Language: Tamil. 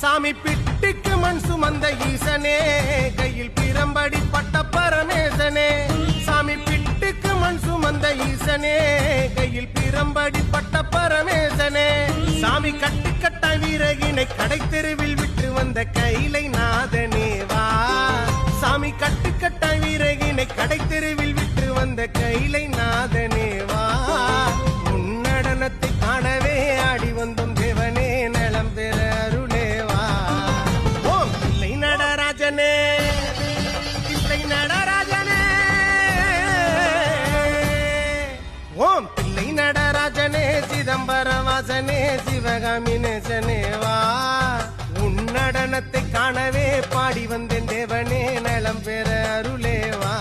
சாமி பிட்டுக்கு மண் சுமந்த ஈசனே, கையில் பிரம்படி பட்ட பரமேசனே. சாமி பிட்டுக்கு மண் சுமந்த ஈசனே, கையில் பிரம்படி பட்ட பரமேசனே. சாமி கட்டுக்கட்ட வீரகினை கடை தெருவில் விட்டு வந்த கைலை நாதனேவா. சாமி கட்டுக்கட்ட வீரகினை கடை தெருவில் விட்டு வந்த கைலை நாதனேவா. உன்னடனத்தை காணவே ஆடி வந்தோம் தேவனே, நலம் பெற அருளேவா. ஓம் பிள்ளை நடராஜனே, பிள்ளை நடராஜனே. ஓம் பிள்ளை நடராஜனே, சிதம்பரவாசனே, சிவகாமி நேசனேவா. உன்னடனத்தை காணவே பாடி வந்தேன் தேவனே, நலம் பெற அருளேவா.